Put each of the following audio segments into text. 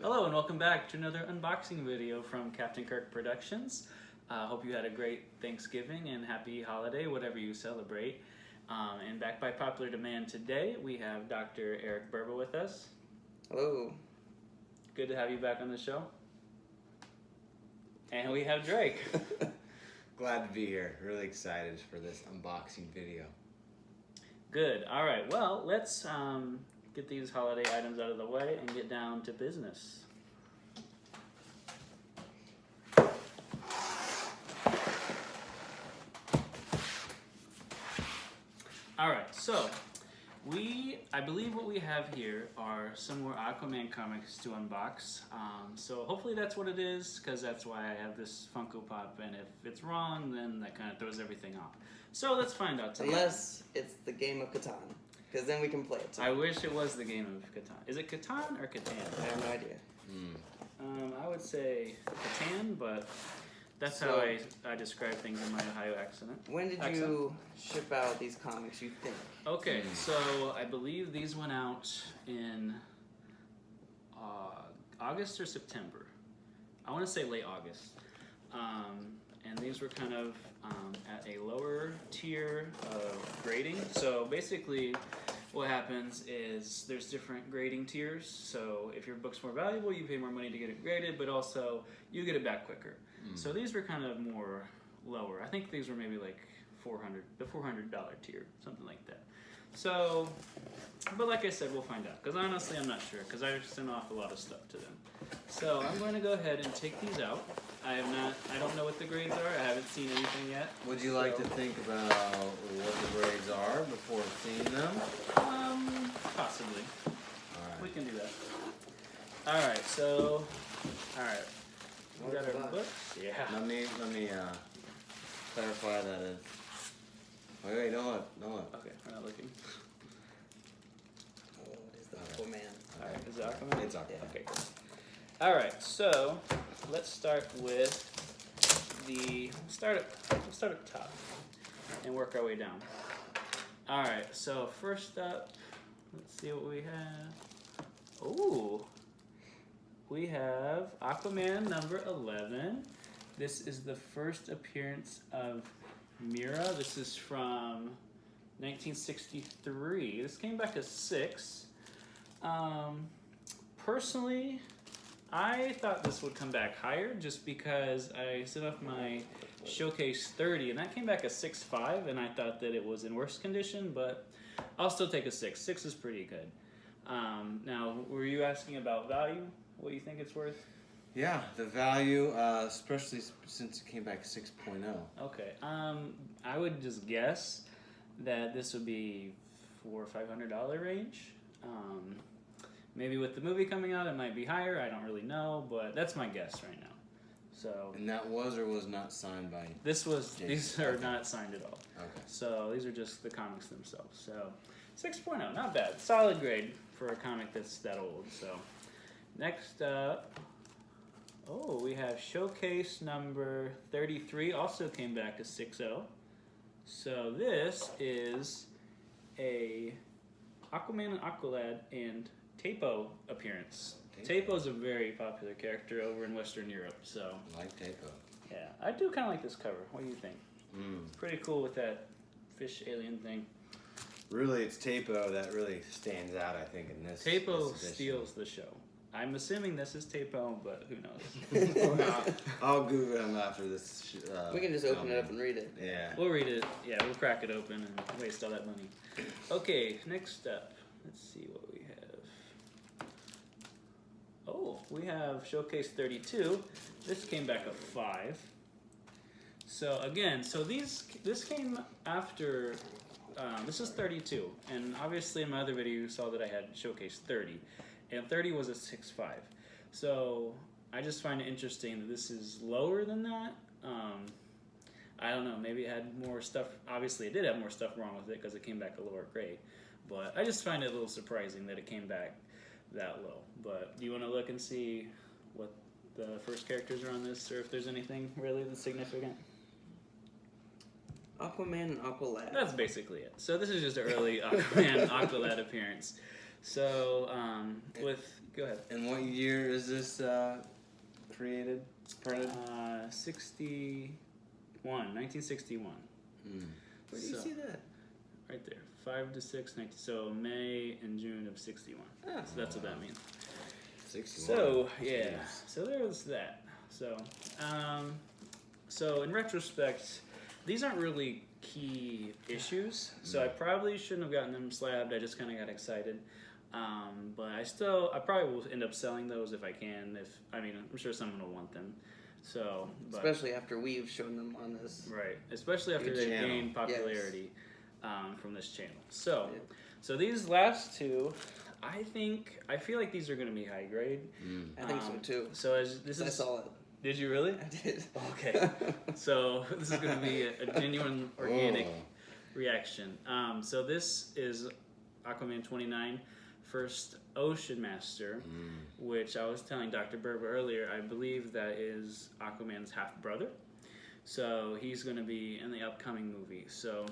Hello and welcome back to another unboxing video from Captain Kirk Productions. Hope you had a great Thanksgiving and happy holiday, whatever you celebrate. And back by popular demand today, we have Dr. Eric Burba with us. Hello. Good to have you back on the show. And we have Drake. Glad to be here. Really excited for this unboxing video. Good. All right. Well, let's get these holiday items out of the way and get down to business. All right. So, I believe what we have here are some more Aquaman comics to unbox. So hopefully that's what it is, because that's why I have this Funko Pop, and if it's wrong, then that kind of throws everything off. So let's find out today. Unless it's the game of Catan, because then we can play it too. I wish it was the game of Catan. Is it Catan or Catan? I have no idea. I would say Catan, but that's how I describe things in my Ohio accent. When did you ship out these comics, you think? Okay, so I believe these went out in August or September. I want to say late August. And these were kind of at a lower tier of grading. So basically what happens is there's different grading tiers. So if your book's more valuable, you pay more money to get it graded, but also you get it back quicker. So these were kind of more lower. I think these were maybe like the $400 tier, something like that. So, but like I said, we'll find out. Because honestly, I'm not sure, because I sent off a lot of stuff to them. So I'm going to go ahead and take these out. I don't know what the grades are. I haven't seen anything yet. Would you like to think about what the grades are before seeing them? Possibly. All right. We can do that. All right. So, all right. We got our books. Yeah. Let me clarify that is. Wait, don't look. Okay, we're not looking. Oh, it is the Aquaman. All right. Is it Aquaman? It's Aquaman. Okay. Good. All right. So let's start with let's start up top and work our way down. All right. So first up, let's see what we have. Oh. We have Aquaman number 11. This is the first appearance of Mira. This is from 1963. This came back as 6. Personally, I thought this would come back higher just because I set up my Showcase 30 and that came back as 6.5, and I thought that it was in worse condition, but I'll still take a 6. 6 is pretty good. Now, were you asking about value? What do you think it's worth? Yeah, the value, especially since it came back 6.0. Okay, I would just guess that this would be $400 or $500 range. Maybe with the movie coming out, it might be higher. I don't really know, but that's my guess right now. So. And that was or was not signed by? This was. Jason. These are not signed at all. Okay. So these are just the comics themselves. So 6.0, not bad. Solid grade for a comic that's that old. So. Next up, we have Showcase number 33, also came back as 6.0. So this is a Aquaman and Aqualad and Tapo appearance. Tapo's a very popular character over in Western Europe, so. I like Tapo. Yeah, I do kind of like this cover. What do you think? Pretty cool with that fish alien thing. Really, it's Tapo that really stands out, I think, in this. Tapo steals the show. I'm assuming this is Tapo, but who knows? I'll Google him after this. We can just open it up and read it. Yeah. We'll read it. Yeah, we'll crack it open and waste all that money. Okay, next up. Let's see what we have. Oh, we have Showcase 32. This came back a 5. So again, this came after. This is 32, and obviously in my other video you saw that I had Showcase 30. And 30 was a 6.5. So I just find it interesting that this is lower than that. I don't know, maybe it had more stuff. Obviously it did have more stuff wrong with it because it came back a lower grade. But I just find it a little surprising that it came back that low. But do you want to look and see what the first characters are on this, or if there's anything really that's significant? Aquaman and Aqualad. That's basically it. So this is just an early Aquaman Aqualad appearance. So go ahead. And what year is this created? Printed? 1961. Where do you So- see that? Right there, 5 to 6, 19. So May and June of 61. Ah. So that's what that means. 61. So yeah, Jeez. so there's that. So in retrospect, these aren't really key issues. So I probably shouldn't have gotten them slabbed. I just kind of got excited. But I probably will end up selling those if I can. I'm sure someone will want them. So, Especially after we've shown them on this. right, especially after Good they've channel. gained popularity from this channel. So, Yeah. so these last two, I feel like these are going to be high grade. I think so too. So as this I is, saw it. did you really? I did. Okay. So this is going to be a genuine organic reaction. So this is Aquaman 29, first Ocean Master, which I was telling Dr. Berber earlier, I believe that is Aquaman's half brother. So he's going to be in the upcoming movie. So,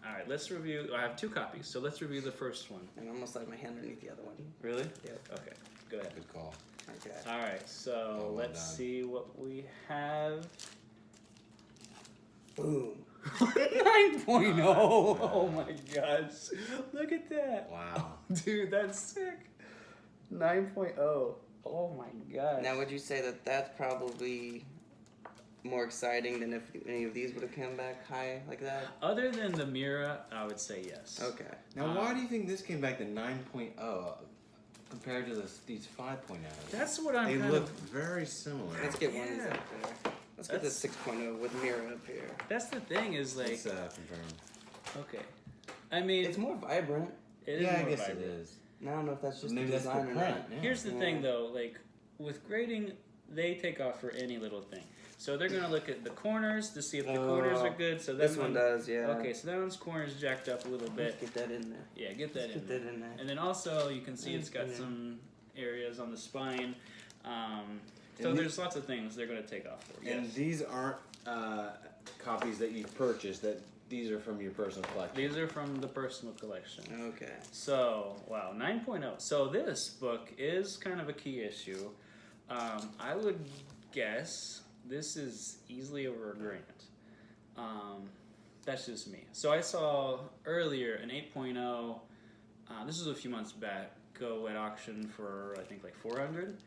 all right, let's review. I have 2 copies, so let's review the first one. And I almost like my hand underneath the other one. Really? Yep. Okay, go ahead. Good call. Okay. All right, so Oh, well let's done. see what we have. Boom. 9.0. Oh my gosh. Look at that. Wow. Dude, that's sick. 9.0. Oh my gosh. Now, would you say that that's probably more exciting than if any of these would have come back high like that? Other than the Mira, I would say yes. Okay. Now, why do you think this came back to 9.0 compared to these 5.0? That's what I'm They kind look of... very similar. Let's get one of these Yeah. up there. Let's get this 6.0 with Mira up here. That's the thing is like... Let's confirm. Okay. I mean... It's more vibrant. it is Yeah, I more guess vibrant. it is. And I don't know if that's just Maybe the that's the design or print. not. Yeah. Here's the Yeah. thing though, like with grading, they take off for any little thing. So they're gonna look at the corners to see if the corners are good. So This one does, yeah. Okay, so that one's corners jacked up a little Let's bit. get that in there. Yeah, get that in Get there. that in there. And then also you can see it's got Yeah. some areas on the spine. So And there's lots of things they're gonna take off for. And Yes. these aren't copies that you've purchased. That these are from your personal collection. These are from the personal collection. Okay. So, wow, 9.0. So this book is kind of a key issue. I would guess this is easily over a grand. That's just me. So I saw earlier an 8.0, this was a few months back, go at auction for I think like 400.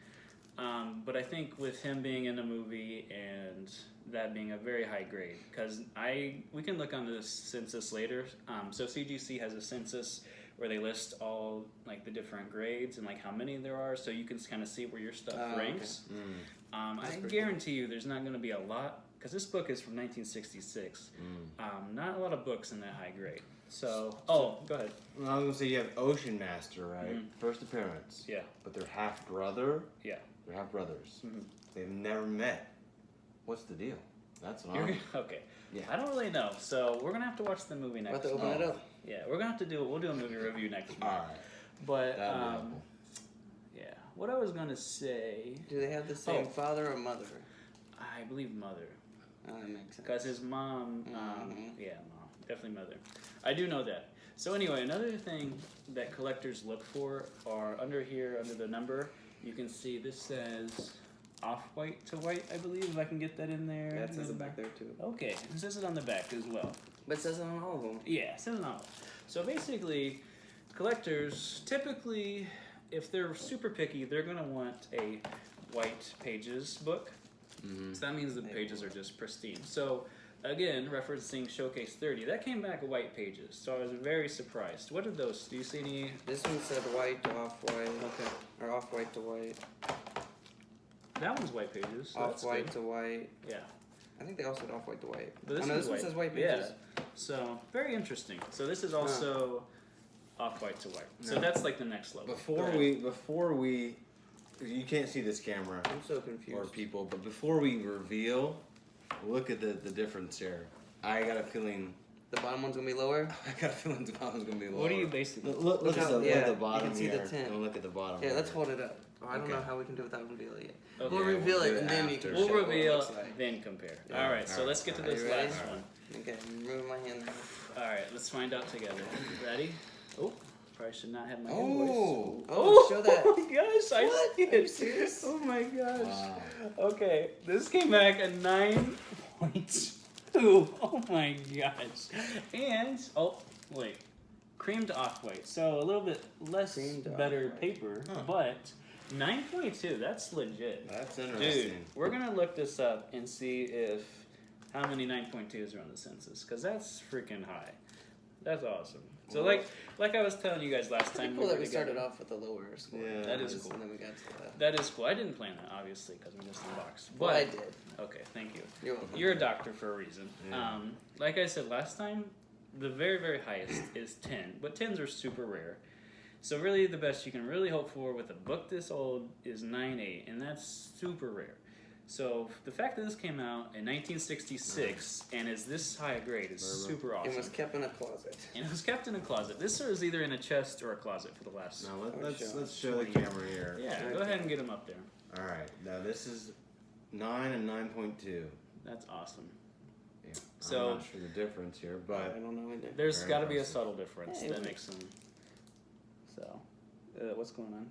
But I think with him being in the movie and that being a very high grade, because we can look on the census later. So CGC has a census where they list all like the different grades and like how many there are, so you can kind of see where your stuff ranks. I pretty guarantee you, there's not going to be a lot because this book is from 1966. Not a lot of books in that high grade. So go ahead. Well, I was gonna say you have Ocean Master, right? First appearance. Yeah, But they're half brother. yeah. They're half brothers. Mhm. They've never met. What's the deal? That's what I'm. Okay. Yeah. I don't really know. So we're gonna have to watch the movie next. About to open month. it up. Yeah, we're gonna have to we'll do a movie review next All month. right. But That'd be helpful. yeah, what I was gonna say, Do they have the same Oh. father or mother? I believe mother, Oh, that makes sense. because his mom, Mhm. yeah, mom, definitely mother. I do know that. So anyway, another thing that collectors look for are under here, under the number, you can see this says off-white to white, I believe, if I can get that in there. That says it back there too. Okay, it says it on the back as well. But it says it on all of them. Yeah, it says it on. So basically, collectors typically, if they're super picky, they're gonna want a white pages book. So that means the pages are just pristine. So again, referencing Showcase 30, that came back with white pages. So I was very surprised. What are those? Do you see any? This one said white to off-white. Okay. Or off-white to white. That one's white pages. So that's Off-white good. to white. Yeah. I think they also said off-white to white. But this, oh, no, is this white. one says white Yeah. pages. So very interesting. So this is also off-white to white. So No. that's like the next level. Before we, you can't see this camera I'm so or confused. people, but before we reveal, look at the difference here. I got a feeling. The bottom one's gonna be lower? I got a feeling the bottom's gonna be lower. What are you basically? Look Look at how- the, look yeah, at the you bottom can see the here, tint. and look at the bottom. Yeah, let's here. hold it up. Oh, I don't know Okay. how we can do it without reveal it yet. Okay. We'll Yeah, reveal we'll it do and it then you after. can We'll show what it reveal, looks like. then compare. Yeah, All right, so alright, let's get to alright. this Are you ready? last one. Okay, I'm moving my hand now. All right, let's find out together. Ready? Oh, Probably should not have my Oh. invoice. Oh, show that. Oh my gosh, I What? see Are you it. serious? Oh my gosh. Wow. Okay, this came back at 9.2. Oh my gosh. And, oh, wait. Creamed off-white. So a little bit less Creamed better off-white. paper, Huh. but 9.2, that's legit. That's Dude, interesting. we're gonna look this up and see if how many 9.2s are on the census, because that's freaking high. That's awesome. So Well, like I was telling you guys last Pretty time, cool we that were we started together. off with a lower score. Yeah, That is cool. And then we got to that. That is cool. I didn't plan that, obviously, because we just unboxed. But Well, I did. okay, thank you. You're welcome. You're a doctor for a reason. Yeah. Like I said last time, the very, very highest is 10, but 10s are super rare. So really the best you can really hope for with a book this old is 9.8, and that's super rare. So the fact that this came out in 1966 and is this high a grade is super awesome. It was kept in a closet. And it was kept in a closet. This is either in a chest or a closet for the last. Now Oh, let's show the camera here. Yeah, go ahead and get them up there. All right. Now this is 9 and 9.2. That's awesome. Yeah. So- I'm not sure the difference here, I but don't know either. There's Very got to be a impressive. subtle difference Hey, that look. makes them. So, what's going on?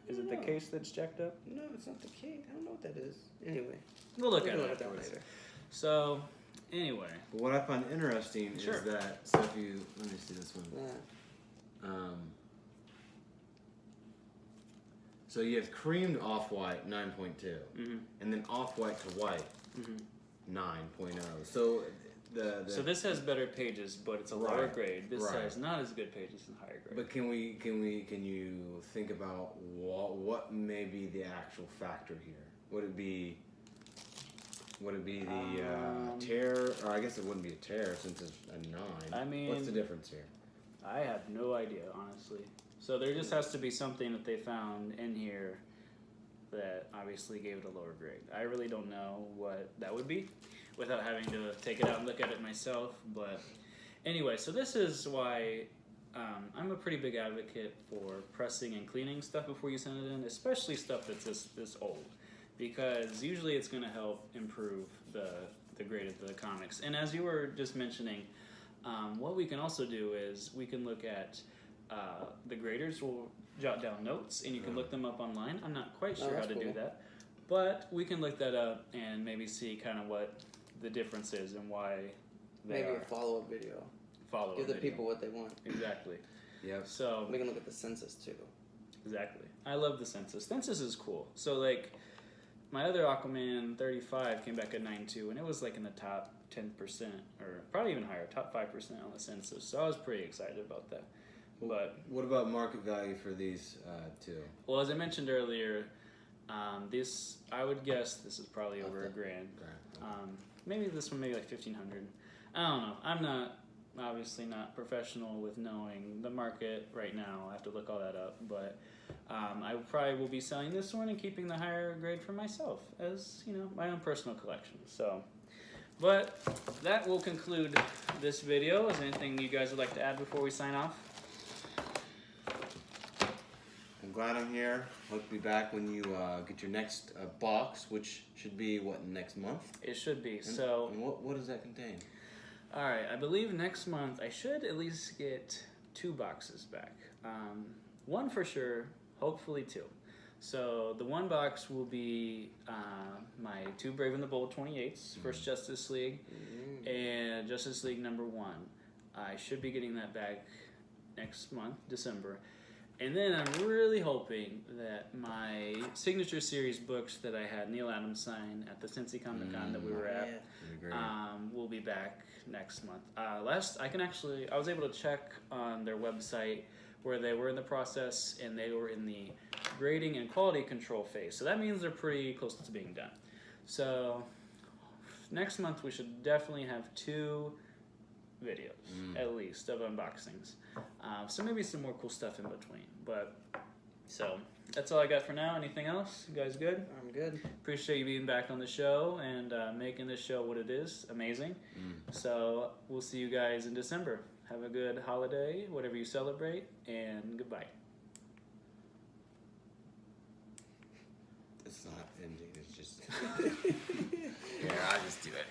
Is it the No. case that's jacked up? No, it's not the cake. I don't know what that is. Anyway, We'll look we at can it look at that afterwards. later. So, anyway, but what I find interesting Sure. is that so if you let me see this one. Yeah. So you have creamed off-white 9.2, and then off-white to white 9.0. So the so this has better pages, but it's a lower Right, grade. This right. has not as good pages and higher grade. But can you think about what may be the actual factor here? Would it be the tear, or I guess it wouldn't be a tear since it's a 9. I mean- what's the difference here? I have no idea, honestly. So there just has to be something that they found in here that obviously gave it a lower grade. I really don't know what that would be without having to take it out and look at it myself. But anyway, so this is why I'm a pretty big advocate for pressing and cleaning stuff before you send it in, especially stuff that's this old, because usually it's going to help improve the grade of the comics. And as you were just mentioning, what we can also do is we can look at the graders will jot down notes, and you can look them up online. I'm not quite sure how that's to do cool. that, but we can look that up and maybe see kind of what the difference is and why they Maybe are a follow-up video. follow. Give the people what they want. Exactly. Yep. So We can look at the census too. exactly. I love the census. Census is cool. So like my other Aquaman 35 came back at 9.2, and it was like in the top 10% or probably even higher, top 5% on the census. So I was pretty excited about that. But What about market value for these two? well, as I mentioned earlier, this I would guess this is probably over Okay. $1,000. Maybe this one maybe like 1,500. I don't know. I'm not obviously not professional with knowing the market right now. I have to look all that up, but I probably will be selling this one and keeping the higher grade for myself as my own personal collection. So, but that will conclude this video. Is there anything you guys would like to add before we sign off? I'm glad I'm here. Hope to be back when you get your next box, which should be next month. It should be. And, So, and what does that contain? all right. I believe next month I should at least get 2 boxes back. One for sure. Hopefully 2. So the one box will be my 2 Brave and the Bold 28s, First Justice League, and Justice League #1. I should be getting that back next month, December. And then I'm really hoping that my signature series books that I had Neil Adams sign at the Cincy Comic Con that we were at That'd be great. will be back next month. I was able to check on their website where they were in the process, and they were in the grading and quality control phase. So that means they're pretty close to being done. So next month we should definitely have 2 videos at least of unboxings. So maybe some more cool stuff in between. But so that's all I got for now. Anything else? You guys good? I'm good. Appreciate you being back on the show and making this show what it is. Amazing. So we'll see you guys in December. Have a good holiday, whatever you celebrate, and goodbye. It's not ending. It's just. Yeah, I'll just do it.